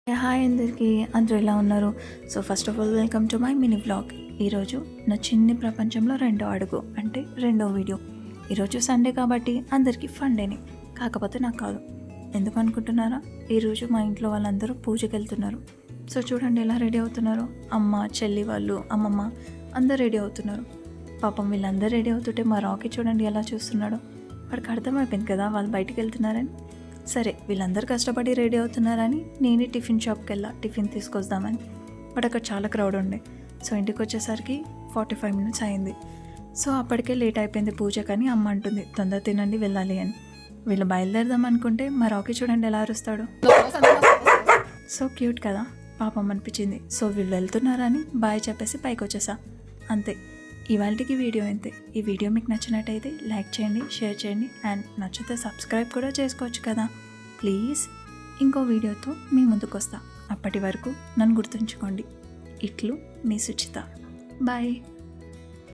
Hi అందరికీ, అందరూ ఎలా ఉన్నారు? So first of all welcome to my mini vlog. ఈరోజు నా చిన్ని ప్రపంచంలో రెండో అడుగు, అంటే రెండో వీడియో. ఈరోజు సండే కాబట్టి అందరికీ ఫన్ డేనే, కాకపోతే నాకు కాదు. ఎందుకు అనుకుంటున్నారా? ఈరోజు మా ఇంట్లో వాళ్ళందరూ పూజకి వెళ్తున్నారు. సో చూడండి ఎలా రెడీ అవుతున్నారు. అమ్మ, చెల్లి వాళ్ళు, అమ్మమ్మ అందరు రెడీ అవుతున్నారు. పాపం వీళ్ళందరూ రెడీ అవుతుంటే మా రాకీ చూడండి ఎలా చూస్తున్నాడో. వాడికి అర్థమైపోయింది కదా వాళ్ళు బయటికి వెళ్తున్నారని. సరే వీళ్ళందరూ కష్టపడి రెడీ అవుతున్నారని నేనే టిఫిన్ షాప్కి వెళ్ళా టిఫిన్ తీసుకొద్దామని. బట్ అక్కడ చాలా క్రౌడ్ ఉండే. సో ఇంటికి వచ్చేసరికి 45 minutes అయింది. సో అప్పటికే లేట్ అయిపోయింది పూజ, కానీ అమ్మ అంటుంది తొందర తినండి వెళ్ళాలి అని. వీళ్ళు బయలుదేరదాం అనుకుంటే మా రాకీ చూడండి ఎలా అరుస్తాడు. సో క్యూట్ కదా, పాపం అనిపించింది. సో వీళ్ళు వెళ్తున్నారని బాయ్ చెప్పేసి పైకి వచ్చేసా, అంతే. ఇవాళకి వీడియో అంతే. ఈ వీడియో మీకు నచ్చినట్టయితే లైక్ చేయండి, షేర్ చేయండి, అండ్ నచ్చితే సబ్స్క్రైబ్ కూడా చేసుకోవచ్చు కదా ప్లీజ్. ఇంకో వీడియోతో మీ ముందుకు వస్తా. అప్పటి వరకు నన్ను గుర్తుంచుకోండి. ఇట్లు మీ సుచిత. బాయ్.